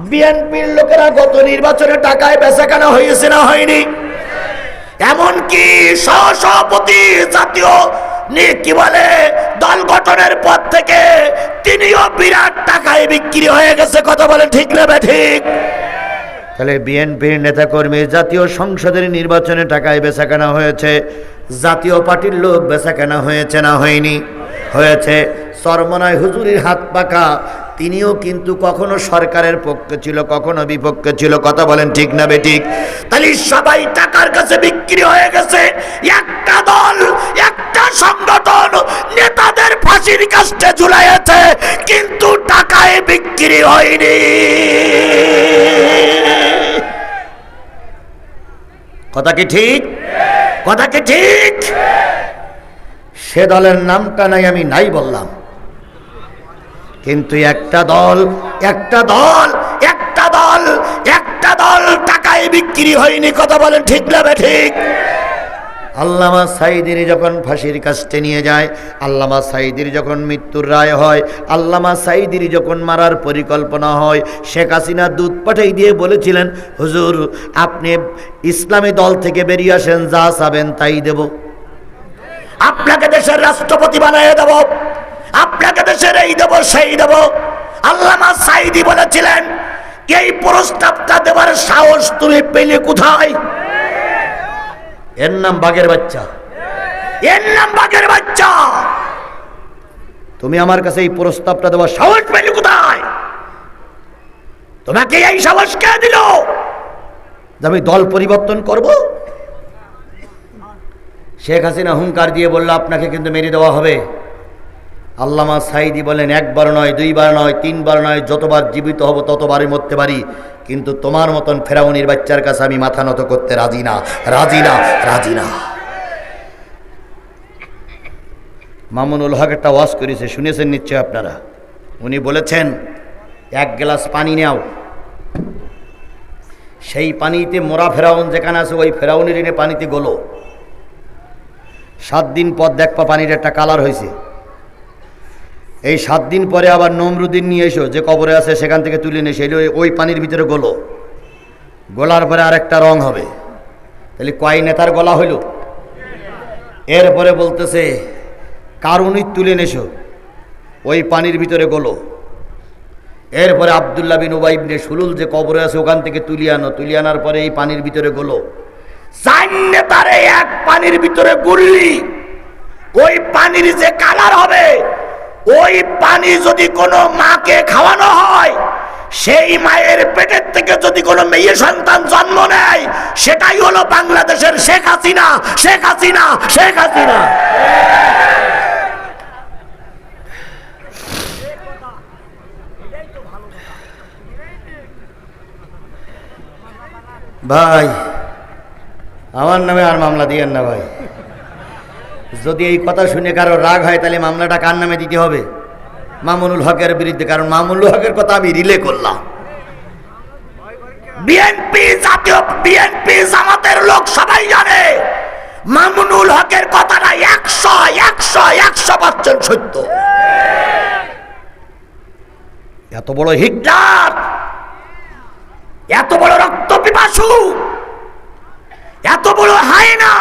বিএনপির লোকেরা গত নির্বাচনে টাকায় বেচাকেনা হয়েছে না হয়নি? এমনকি সহসভাপতি জাতীয় কি বলে দল গঠনের পর থেকে তিনিও বিরাট টাকায় বিক্রি হয়ে গেছে। কথা বলেন ঠিক না ঠিক? তাহলে বিএনপির নেতাকর্মী জাতীয় সংসদের নির্বাচনে টাকায় বেচাকেনা হয়েছে, জাতীয় পার্টির লোক বেচাকেনা হয়েছে না হয়নি? হয়েছে। চরমনায় হুজুরের হাত পাকা, তিনিও কিন্তু কখনো সরকারের পক্ষে ছিল, কখনো বিপক্ষে ছিল। কথা বলেন ঠিক না বেঠিক? তাহলে সবাই টাকার কাছে বিক্রি হয়ে গেছে। একটা দল, একটা সংগঠন নেতাদের ফাঁসির কাস্টে ঝুলাইছে, কিন্তু টাকায় বিক্রি হয়নি। কথা কি ঠিক? কথা কি ঠিক? সে দলের নামটা নাই, আমি নাই বললাম, কিন্তু একটা দল, একটা দল, একটা দল, একটা দল টাকায় বিক্রি হয়নি। কথা বলেন ঠিক না ঠিক? আল্লামা সাঈদীর যখন ফাঁসির কাস্টে নিয়ে যায়, আল্লামা সাঈদীর যখন মৃত্যুর রায় হয়, আল্লামা সাঈদীর যখন মারার পরিকল্পনা হয়, শেখ হাসিনা দূত পাঠাই দিয়ে বলেছিলেন, হুজুর আপনি ইসলামী দল থেকে বেরিয়ে আসেন, যা চাবেন তাই দেব, আপনাকে দেশের রাষ্ট্রপতি বানিয়ে দেব, আপনাকে দেশের এই দেব সেই দেব। আল্লামা সাঈদী বলেছিলেন, এই প্রস্তাবটা দেওয়ার সাহস তুমি পেলে কোথায়? এর নাম বাঘের বাচ্চা, এর নাম বাঘের বাচ্চা। তুমি আমার কাছে এই প্রস্তাবটা দেওয়ার সাহস পেলে কোথায়? তোমাকে এই সাহস কে দিল যে আমি দল পরিবর্তন করব? শেখ হাসিনা হুঙ্কার দিয়ে বলল, আপনাকে কিন্তু মেরে দেওয়া হবে। আল্লামা সাঈদী বলেন, একবার নয়, দুইবার নয়, তিনবার নয়, যতবার জীবিত হব ততবারই মরতে পারি, কিন্তু তোমার মতন ফেরাউনির বাচ্চার কাছে আমি মাথা নত করতে রাজি না, রাজি না, রাজি না। মামুনুল হক একটা ওয়াজ করেছে, শুনেছেন নিশ্চয় আপনারা। উনি বলেছেন, এক গ্লাস পানি নাও, সেই পানিতে মোরা ফেরাউন যেখানে আছে ওই ফেরাউনের এনে পানিতে গোলো, 7 দিন পর দেখবা পানির একটা কালার হয়েছে। এই 7 দিন পরে আবার নমরুদ্দিন নিয়ে এসো, যে কবরে আছে সেখান থেকে তুলে নিয়ে এসে ওই পানির ভিতরে গোলো, গোলার পরে আরেকটা রং হবে। তাহলে কয় নেতার গলা হইল? এরপরে বলতেছে কারুনি তুলে নেছো, ওই পানির ভিতরে গোলো। এরপরে আব্দুল্লাহ বিন উবাই ইবনে সুলুল যে কবরে আছে ওখান থেকে তুলিয়ে আনো, তুলিয়ে আনার পরে এই পানির ভিতরে গোলো। 4 নেতারে এক পানির ভিতরে গুললি, ওই পানির যে কালার হবে, ওই পানি যদি কোনো মাকে খাওয়ানো হয়, সেই মায়ের পেটের থেকে যদি কোনো মেয়ে সন্তান জন্ম নেয়, সেটাই হলো বাংলাদেশের শেখ হাসিনা, শেখ হাসিনা, শেখ হাসিনা। ভাই আমার নামে আর মামলা দিয়েন না ভাই। যদি এই কথা শুনে কারো রাগ হয়, তাহলে মামলাটা কার নামে দিতে হবে? মামুনুল হকের বিরুদ্ধে, কারণ মামুনুল হকের কথা আমি রিলে করলাম। বিএনপি, জাতীয় বিএনপি, জামাতের লোক সবাই জানে মামুনুল হকের কথাটা 100% সত্য। এত বড় হিটলার, এত বড় রক্ত পিপাসু, এত বড় হায়না,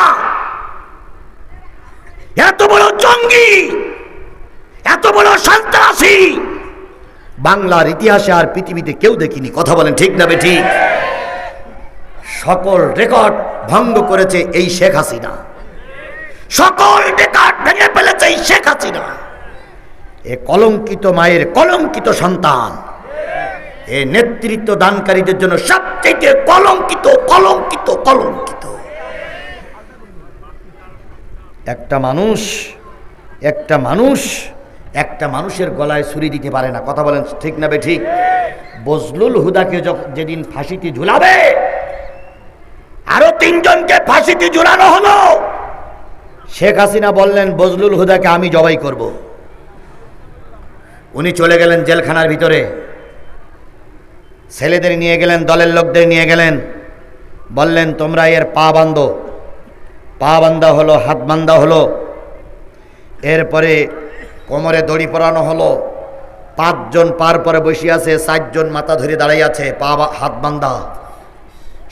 এত বড় জঙ্গি, এত বড় সন্ত্রাসী বাংলার ইতিহাসে আর পৃথিবীতে কেউ দেখিনি। কথা বলেন ঠিক না বেঠিক? সকল রেকর্ড ভঙ্গ করেছে এই শেখ হাসিনা, সকল রেকর্ড ভেঙে ফেলেছে এই শেখ হাসিনা। এ কলঙ্কিত মায়ের কলঙ্কিত সন্তান, এ নেতৃত্ব দানকারীদের জন্য সবচেয়ে কলঙ্কিত, কলঙ্কিত, কলঙ্কিত। একটা মানুষের গলায় ছুরি দিতে পারে না। কথা বলেন ঠিক না বেঠিক? বজলুল হুদাকে যেদিন ফাঁসিতে ঝুলাবে, আরো 3 জনকে ফাঁসিতে ঝুলানো হলো, শেখ হাসিনা বললেন বজলুল হুদাকে আমি জবাই করব। উনি চলে গেলেন জেলখানার ভিতরে, ছেলেদের নিয়ে গেলেন, দলের লোকদের নিয়ে গেলেন, বললেন তোমরা এর পা বাঁধো। পা বান্ধা হলো, হাত বান্ধা হলো, এরপরে কোমরে দড়ি পরানো হলো, 5 জন পার পরে বসে আছে, 4 জন মাথা ধরে দাঁড়াই আছে, পা হাত বান্ধা।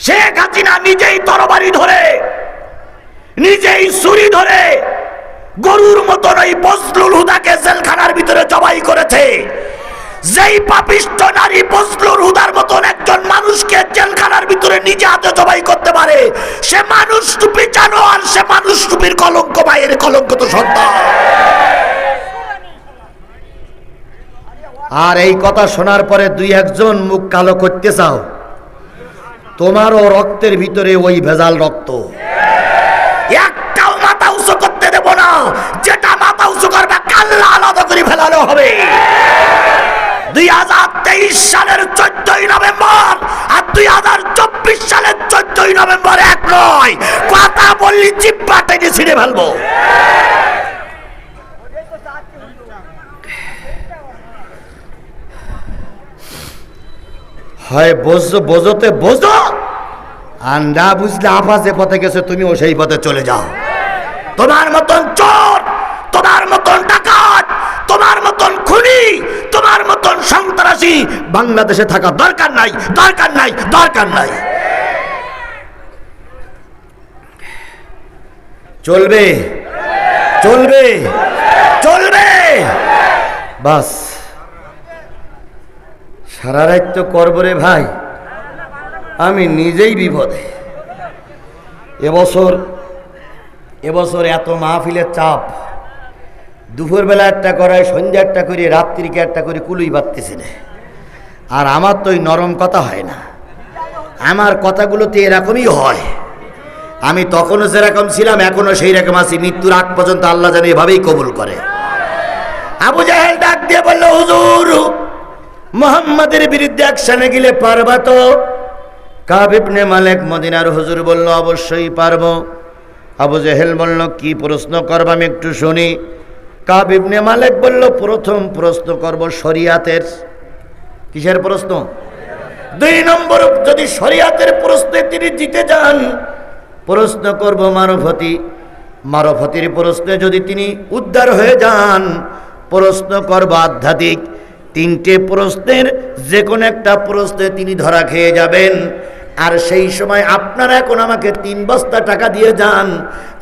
শেখ হাসিনা নিজেই তরবারি ধরে, নিজেই ছুরি ধরে গরুর মতন ওই বজলুল হুদাকে জেলখানার ভিতরে জবাই করেছে। যেই পাপিষ্ঠ নারী বজলুল হুদার মতন একজন মানুষকে জেলখানার ভিতরে নিজে হাতে জবাই করতে পারে, সে মানুষ রূপী জানোয়ার, সে মানুষ রূপীর কলঙ্ক, মায়ের কলঙ্ক তো সন্তান। আর এই কথা শোনার পরে 2-1 জন মুখ কালো করতে চাও, তোমারও রক্তের ভিতরে ওই ভেজাল রক্ত। একটাও মাথা উঁচু করতে দেব না, যেটা মাথা উঁচু করবে কাল্লা আলাদা করে ফেলানো হবে। 2023 সালের 14ই নভেম্বর আর 2024 সালের 14ই নভেম্বর এক নয়। কথা বললি জিব্বা টেনে ছিঁড়ে ফেলবো। হয় বোঝোতে বোঝো, আর না বুঝলে আপা যে পথে গেছে তুমিও সেই পথে চলে যাও। তোমার মতন চোর, তোমার মতন ডাকাত, তোমার মতন খুনি, তোমার মতন সন্ত্রাসী বাংলাদেশে থাকা দরকার নাই, দরকার নাই, দরকার নাই। চলবে, চলবে, চলবে, বাস। সারা রাত তো করবো রে ভাই, আমি নিজেই বিপদে। এবছর এত মাহফিলের চাপ, দুপুরবেলা একটা করায়, সন্ধ্যা একটা করি, রাত্রিকে একটা করে, কুলুই বাড়তেছে না। আর আমার তো ওই নরম কথা হয় না, আমার কথাগুলোতে এরকমই হয়। আমি তখনও যেরকম ছিলাম এখনো সেই রকম আছি, মৃত্যুর আগ পর্যন্ত আল্লাহ যেন এভাবেই কবুল করে। আবু জাহেল ডাক দিয়ে বলল, হুজুর মুহাম্মাদের বিরুদ্ধে অ্যাকশনে গেলে পারবা তো? কাব ইবনে মালিক মদিনার হুজুর বলল, অবশ্যই পারবো। আবু জাহেল বলল, কি প্রশ্ন করব আমি একটু শুনি। কাব ইবনে মালিক বলল, প্রথম প্রশ্ন করব শরিয়াতের। কিসের প্রশ্ন? 2 নম্বর, যদি শরিয়াতের প্রশ্নে তিনি জিতে যান, প্রশ্ন করব মারফতি। মারফতির প্রশ্নে যদি তিনি উদ্ধার হয়ে যান, প্রশ্ন করব আধ্যাত্মিক। 3টে প্রশ্নের যে কোনো একটা প্রশ্নে তিনি ধরা খেয়ে যাবেন। আর সেই সময় আপনারা এখন আমাকে 3 বস্তা টাকা দিয়ে যান,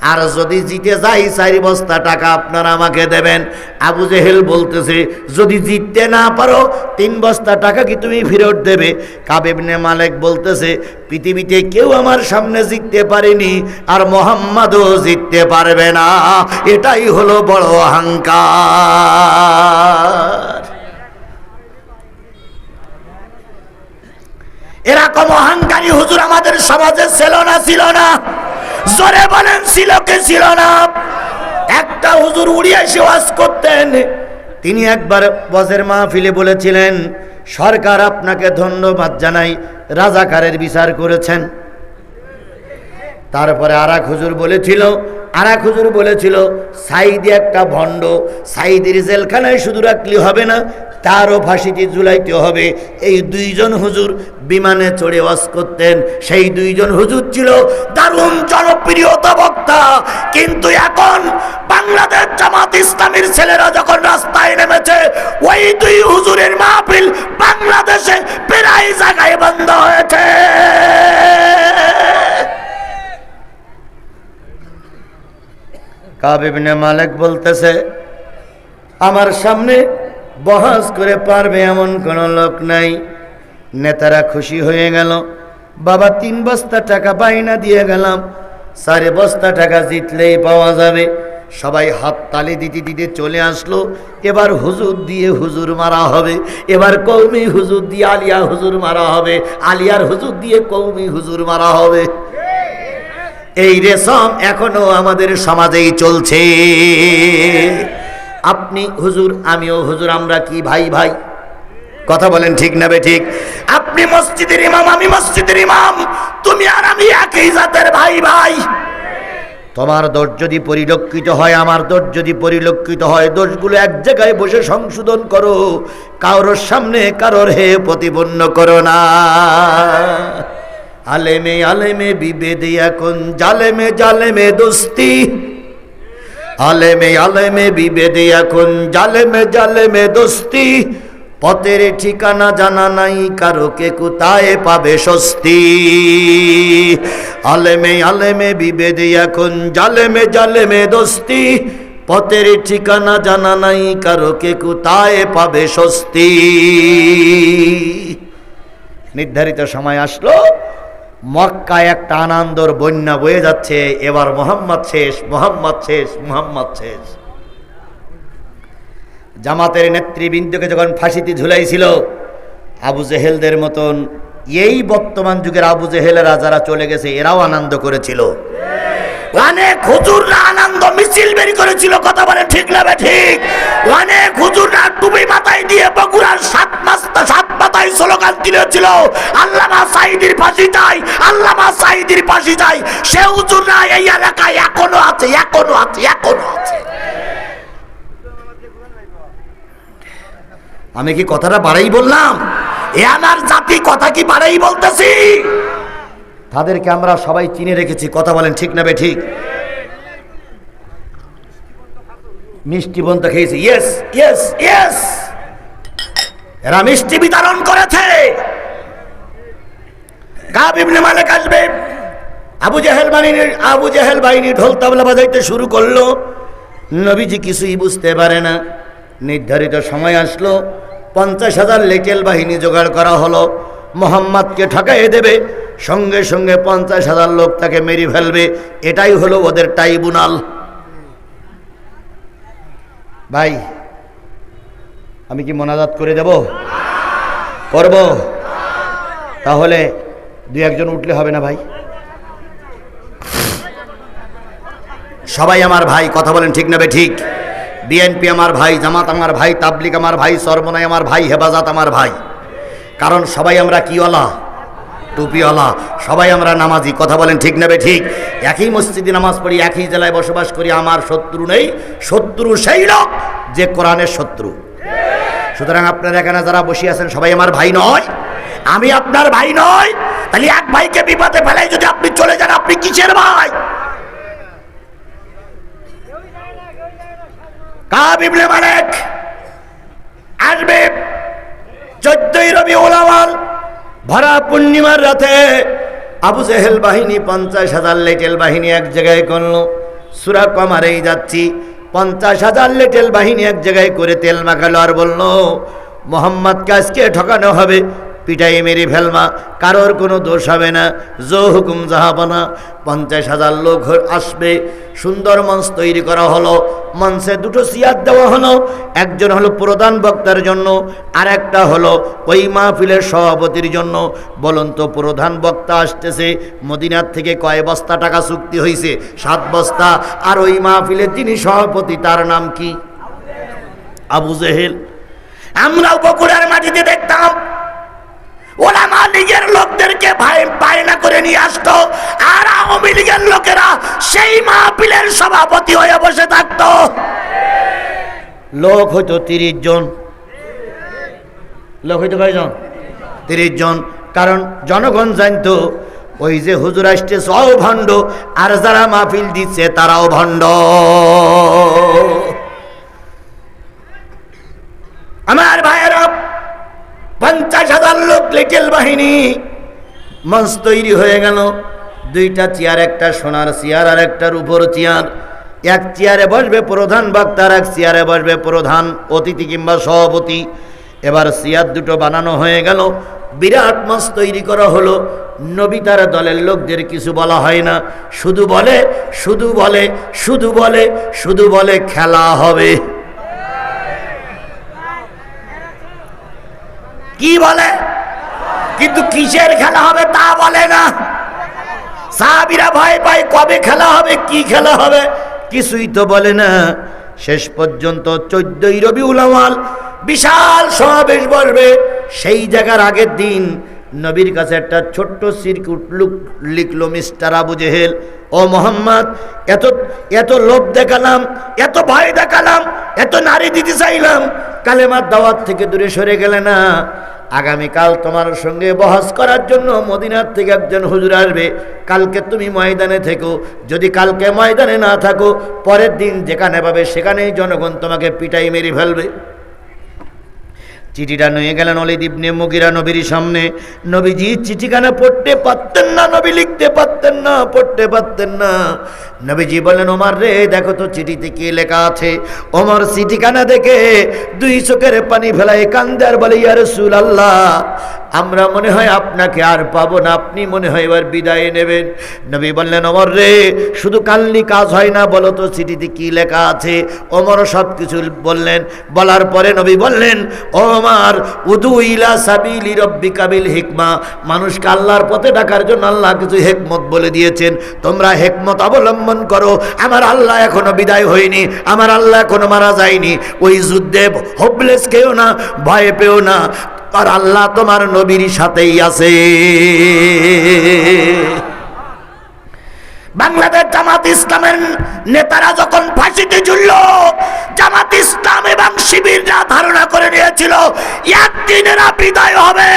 আর যদি জিতে যাই 4 বস্তা টাকা আপনারা আমাকে দেবেন। আবু জেহেল বলতেছে, যদি জিততে না পারো 3 বস্তা টাকা কি তুমি ফেরত দেবে? কাব ইবনে মালিক বলতেছে, পৃথিবীতে কেউ আমার সামনে জিততে পারেনি, আর মুহাম্মাদও জিততে পারবে না। এটাই হলো বড় অহংকার। এরকম অহংকারী হুজুর আমাদের সমাজে ছিল না? ছিল না? জোরে বলেন, ছিল কে ছিল না? একটা হুজুর উড়িয়ে এসে ওয়াজ করতেন। তিনি একবার ওয়াজের মাহফিলে বলেছিলেন, সরকার আপনাকে ধন্যবাদ জানাই, রাজাকারের বিচার করেছেন। তারপরে আরেক হুজুর বলেছিল সাইদি একটা ভণ্ড, সাইদির জেলখানায় শুধু রাখলে হবে না, তারও ফাঁসিতে ঝুলাইতে হবে। এই 2 জন হুজুর বিমানে চড়ে ওয়াজ করতেন। সেই 2 জন হুজুর ছিল দারুণ জনপ্রিয়তা বক্তা। কিন্তু এখন বাংলাদেশ জামাত ইসলামীর ছেলেরা যখন রাস্তায় নেমেছে, ওই 2 হুজুরের মাহফিল বাংলাদেশে প্রায় জায়গায় বন্ধ হয়েছে। কাব ইবনে মালিক বলতেছে, আমার সামনে বহাস করে পারবে এমন কোন লোক নাই। নেতারা খুশি হয়ে গেল। বাবা 3 বস্তা টাকা বাইনা দিয়ে গেলাম, 4 বস্তা টাকা জিতলেই পাওয়া যাবে। সবাই হাত তালি দিতে দিতে চলে আসলো। এবার হুজুর দিয়ে হুজুর মারা হবে, এবার কওমি হুজুর দিয়ে আলিয়া হুজুর মারা হবে, আলিয়ার হুজুর দিয়ে কওমি হুজুর মারা হবে। এই রেশম এখনো আমাদের সমাজেই চলছে। আপনি হুজুর, আমিও হুজুর, আমরা কি ভাই ভাই? কথা বলেন ঠিক না বেঠিক? আপনি মসজিদের ইমাম, আমি মসজিদের ইমাম, তুমি আর আমি একই জাতের ভাই ভাই। তোমার দোষ যদি পরিলক্ষিত হয়, আমার দোষ যদি পরিলক্ষিত হয়, দোষগুলো এক জায়গায় বসে সংশোধন করো, কারোর সামনে কারোর হে প্রতিপন্ন করো না। আলেমে আলেমে বিভেদ এখন, জালেমে জালেমে দোস্তি। আলেমে আলেমে বিভেদ এখন, জালেমে জালেমে দোস্তি। পথের ঠিকানা জানা নাই কারো, কে কোথায় পাবে স্বস্তি। আলেমে আলেমে বিভেদ এখন, জালেমে জালেমে দোস্তি। পথের ঠিকানা জানা নাই কারো, কে কোথায় পাবে স্বস্তি। নির্ধারিত সময় আসলো, মক্কায় একটা আনন্দর বন্যা বয়ে যাচ্ছে। এবার মোহাম্মদ শেষ, মোহাম্মদ শেষ, মোহাম্মদ শেষ। জামাতের নেতৃবৃন্দকে যখন ফাঁসিতে ঝুলাইছিল, আবু জেহেলদের মতন এই বর্তমান যুগের আবু জেহেলেরা যারা চলে গেছে, এরাও আনন্দ করেছিল। অনেক হুজুররা আনন্দ মিছিল বের করেছিল, কথা বলেন ঠিক না ঠিক? অনেক হুজুররা টুপি মাথায় দিয়ে বগুড়ার সাত মাথায় স্লোগান দিয়েছিল, আল্লামা সাঈদীর ফাঁসি চাই, আল্লামা সাঈদীর ফাঁসি চাই। সে হুজুররা এই এলাকায় এখনো আছে, এখনো আছে, এখনো আছে। আমি কি কথাটা বাড়াই বললাম? এ আমার জাতি কথা কি বাড়াই বলতেছি? তাদেরকে আমরা সবাই চিনে রেখেছি, কথা বলেন ঠিক না বে ঠিক? মিষ্টি বন্ধ খেয়েছি, ইয়েস ইয়েস ইয়েস। এরা মিষ্টি বিতরণ করেছে। কাব ইবনে মালিক আসবে, আবু জেহেল বাহিনী ঢোল তাবলা বাজাইতে শুরু করলো। নবীজি কিছুই বুঝতে পারে না। নির্ধারিত সময় আসলো, 50,000 লিটল বাহিনী জোগাড় করা হলো। মোহাম্মদকে ঠকাইয়ে দেবে, সঙ্গে সঙ্গে 50,000 লোক তাকে মেরে ফেলবে। এটাই হলো ওদের ট্রাইব্যুনাল। ভাই, আমি কি মোনাজাত করে দেব? করব? তাহলে 2-1 উঠলে হবে না ভাই? সবাই আমার ভাই, কথা বলেন ঠিক না বে ঠিক? বিএনপি আমার ভাই, জামাত আমার ভাই, তাবলিগ আমার ভাই, সরবনাই আমার ভাই, হেফাজত আমার ভাই। কারণ সবাই আমরা কিওয়ালা? টুপিওয়ালা। সবাই আমরা নামাজি, কথা বলেন ঠিক না বে ঠিক? একই মসজিদে নামাজ পড়ি, একই জেলায় বসবাস করি। আমার শত্রু নেই, শত্রু সেই লোক যে কোরআনের শত্রু। সুতরাং আপনারা এখানে যারা বসে আছেন সবাই আমার ভাই নয়? আমি আপনার ভাই নয়? তাহলে এক ভাইকে বিপদে ফেলাই যদি আপনি চলে যান, আপনি কিসের ভাই? কাব ইবনে মালিক আসবে 14ই রবিউল আউয়াল, ভরা পূর্ণিমার রাতে। আবু জেহেল বাহিনী 50,000 লিটল বাহিনী এক জায়গায় করলো। সূরা কমারেই যাচ্ছি, 50,000 লিটল বাহিনী এক জায়গায় করে তেল মাখালো আর বলল, মোহাম্মদকে আজকে ঠকানো হবে, পিটাই মেরে ফেলমা, কারোর কোনো দোষ হবে না, জো হুকুম জাহাবানা। 50,000 লোক আসবে। সুন্দর মঞ্চ তৈরি করা হলো। মঞ্চে 2টো চেয়ার দেওয়া হলো। একজন হলো প্রধান বক্তার জন্য, আর একটা হলো ওই মাহফিলের সভাপতির জন্য। বলুন তো, প্রধান বক্তা আসতেছে মদিনার থেকে কয় বস্তা টাকা চুক্তি হয়েছে? 7 বস্তা। আর ওই মাহফিলের যিনি সভাপতি তার নাম কি? আবু জেহেল। আমরাও বগুড়ার মাটিতে দেখতাম ওলামা লীগের লোকদেরকে বায়না করে নিয়ে আসতো, আর আওয়ামী লীগের লোকেরা সেই মাহফিলের সভাপতি হয়ে বসে থাকতো। লোক হয়তো 30 জন, লোক হয়তো কয়জন? 30 জন। কারণ জনগণ জানতো ওই যে হুজুর আসতেছে ও ভণ্ড, আর যারা মাহফিল দিচ্ছে তারাও ভণ্ড। আমার ভাইয়েরা, 50,000 লোক লিটল বাহিনী। মঞ্চ তৈরি হয়ে গেল। 2টা চেয়ার, একটা সোনার চেয়ার আর একটা রূপোর চেয়ার। এক চেয়ারে বসবে প্রধান বক্তা, আর এক চেয়ারে বসবে প্রধান অতিথি কিংবা সভাপতি। এবার চেয়ার 2টো বানানো হয়ে গেল। বিরাট মঞ্চ তৈরি করা হলো। নবী তার দলের লোকদের কিছু বলা হয় না, শুধু বলে শুধু বলে শুধু বলে শুধু বলে খেলা হবে। কি বলে? কিন্তু কিসের খেলা হবে তা বলে না। সাহাবীরা ভয় পায়, কবে খেলা হবে, কি খেলা হবে, কিছুই তো বলে না। শেষ পর্যন্ত 14ই রবিউল আউয়াল বিশাল সমাবেশ বসবে। সেই জায়গার আগের দিন নবীর কাছে একটা ছোট্ট সিরকুট লিখলো, মিস্টার আবু জেহেল, ও মোহাম্মদ, এত লোভ দেখালাম, এত ভয় দেখালাম, এত নারী দিতে চাইলাম, কালেমার দাওয়াত থেকে দূরে সরে গেলে না। আগামীকাল তোমার সঙ্গে বহস করার জন্য মদিনার থেকে একজন হুজুর আসবে। কালকে তুমি ময়দানে থেকো। যদি কালকে ময়দানে না থাকো, পরের দিন যেখানে পাবে সেখানেই জনগণ তোমাকে পিটাই মেরে ফেলবে। চিঠিটা নিয়ে গেলেন ওলীদ ইবনে মুগীরা নবীর সামনে। নবীজি চিঠিখানা পড়তে পারতেন না, নবী লিখতে পারতেন না, পড়তে পারতেন না। নবীজি বলেন, ওমর রে দেখো তো চিঠিতে কি লেখা আছে। ওমর চিঠিখানা দেখে দুই চোখের পানি ফেলায় কান্দে আর বলে, ইয়া রাসূলুল্লাহ, আমরা মনে হয় আপনাকে আর পাবো না, আপনি মনে হয় এবার বিদায় নেবেন। নবী বললেন, ওমর রে শুধু কালনি কাজ হয় না, বলো তো চিঠিতে কি লেখা আছে। ওমরও সব কিছু বললেন। বলার পরে নবী বললেন, ওমর উদু ইলা সাবিলি রব্বিকা বিল হিকমা, মানুষকে আল্লাহর পথে ডাকার জন্য আল্লাহ কিছু হিকমত বলে দিয়েছেন, তোমরা হিকমত অবলম্বন করো। আমার আল্লাহ এখনো বিদায় হয়নি, আমার আল্লাহ এখনো মারা যায়নি। ওই যুদ্ধে হোপলেস কেউ না, ভয় পেও না, আর আল্লাহ তোমার নবীর সাথেই আছে। বাংলাদেশ জামাত ইসলামের নেতারা যখন ফাঁসিতে ঝুলল, জামাত ইসলাম এবং শিবিররা ধারণা করে নিয়েছিল একদিন এরা বিদায় হবে।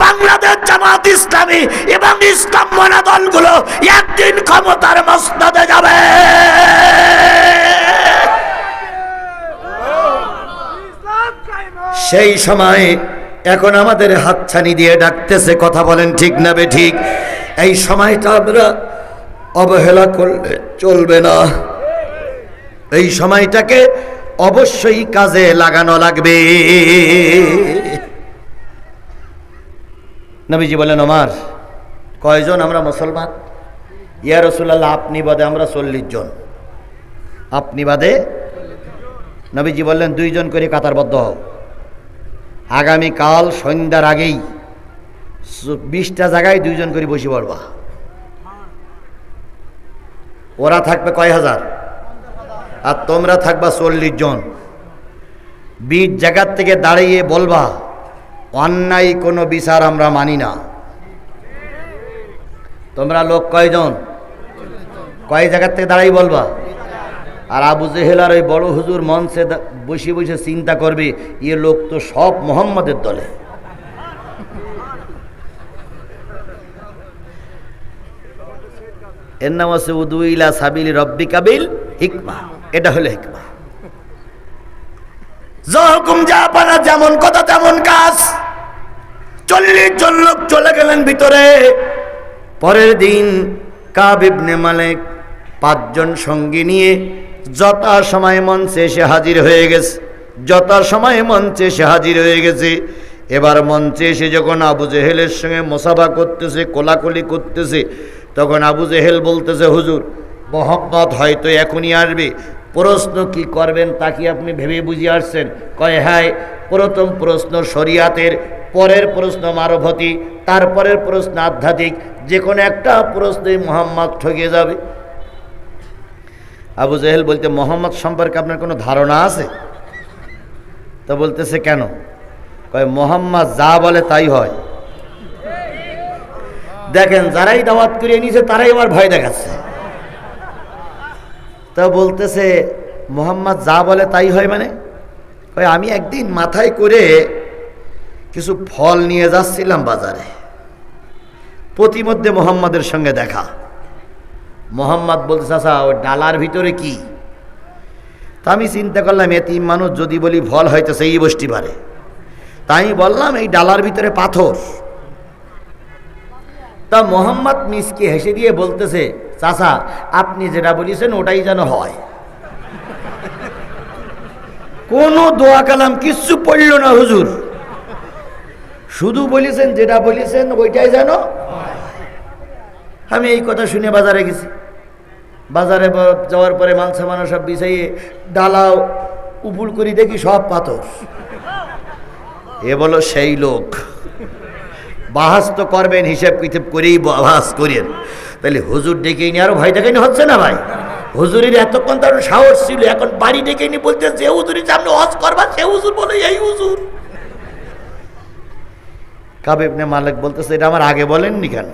বাংলাদেশ জামাত ইসলামী এবং ইসলাম মনা দলগুলো একদিন ক্ষমতার মসনদে যাবে। সেই সময় এখন আমাদের হাতছানি দিয়ে ডাকতেছে, কথা বলেন ঠিক না বে ঠিক? এই সময়টা আমরা অবহেলা করলে চলবে না, এই সময়টাকে অবশ্যই কাজে লাগানো লাগবে। নবীজি বলেন, ওমর কয়জন আমরা মুসলমান? ইয়া রাসূলুল্লাহ, আপনি বাদে আমরা 40 জন। আপনি বাদে? নবীজি বললেন, 2 জন করে কাতারবদ্ধ হও। আগামীকাল সন্ধ্যার আগেই 20টা জায়গায় 2 জন করে বসে পড়বা। ওরা থাকবে কয় হাজার, আর তোমরা থাকবা 40 জন। 20 জায়গার থেকে দাঁড়িয়ে বলবা, অন্যায় কোনো বিচার আমরা মানি না। তোমরা লোক কয়জন? কয় জায়গার থেকে দাঁড়িয়ে বলবা। আর আবু জেহেল আর ওই বড় হুজুর মঞ্চে বসে বসে চিন্তা করবে, এ লোক তো সব মোহাম্মদের দলে। এর নাম আছে উদু ইলা সাবিলি রব্বিকা বিল হিকমা। এটা হলো হিকমা। যখন যা পানা, যেমন কথা তেমন কাজ। 40 জন লোক চলে গেলেন ভিতরে। পরের দিন কাব ইবনে মালিক 5 জন সঙ্গী নিয়ে যথা সময় মঞ্চে এসে হাজির হয়ে গেছে। যথা সময় মঞ্চে এসে হাজির হয়ে গেছে। এবার মঞ্চে এসে যখন আবু জেহেলের সঙ্গে মোসাফা করতেছে, কোলাকুলি করতেছে, তখন আবু জেহেল বলতেছে, হুজুর মোহাম্মদ হয়তো এখনই আসবে, প্রশ্ন কি করবেন তা কি আপনি ভেবে বুঝে আসছেন? কয় হ্যাঁ, প্রথম প্রশ্ন শরিয়াতের, পরের প্রশ্ন মারফতি, তারপরের প্রশ্ন আধ্যাত্মিক, যে কোনো একটা প্রশ্নই মোহাম্মদ ঠকে যাবে। আবু জেহেল বলতে, মোহাম্মদ সম্পর্কে আপনার কোনো ধারণা আছে? তো বলতেছে, কেন? কয় মোহাম্মদ যা বলে তাই হয়। দেখেন, যারাই দাওয়াত করিয়ে নিয়েছে তারাই আমার ভয় দেখাচ্ছে। তা বলতেছে, মোহাম্মদ যা বলে তাই হয় মানে? কয় আমি একদিন মাথায় করে কিছু ফল নিয়ে যাচ্ছিলাম বাজারে, প্রতিমধ্যে মোহাম্মদের সঙ্গে দেখা। মোহাম্মদ বলতে, চাচা ওই ডালার ভিতরে কি? তা আমি চিন্তা করলাম, এতিম মানুষ যদি বলি ফল হয়তো সেই বসতে পারে, তাই বললাম এই ডালার ভিতরে পাথর। তা মোহাম্মদ মিসকে হেসে দিয়ে বলতেছে, চাচা আপনি যেটা বলেছেন ওটাই যেন হয়। কোনো দোয়া কালাম কিচ্ছু পড়ল না হুজুর, শুধু বলেছেন যেটা বলেছেন ওইটাই যেন। আমি এই কথা শুনে বাজারে গেছি। বাজারে যাওয়ার পরে মাল সামানা সব বিছাইয়ে ডালা উপুল করি, দেখি সব পাথর। এ বলো সেই লোক। বাহাস তো করবেন, হিসাব কিতাব করেই বাহাস করেন। তাহলে হুজুর ডেকে নিয়ে আরো ভয় দেখানি হচ্ছে না ভাই? হুজুরের এতক্ষণ তার সাহস ছিল, এখন বাড়ি ডেকে নিয়ে বলতে যে হুজুরের সামনে হজ করবা, সে হুজুর বলে এই হুজুর। কাব ইবনে মালিক বলতেছে, এটা আমার আগে বলেননি কেন?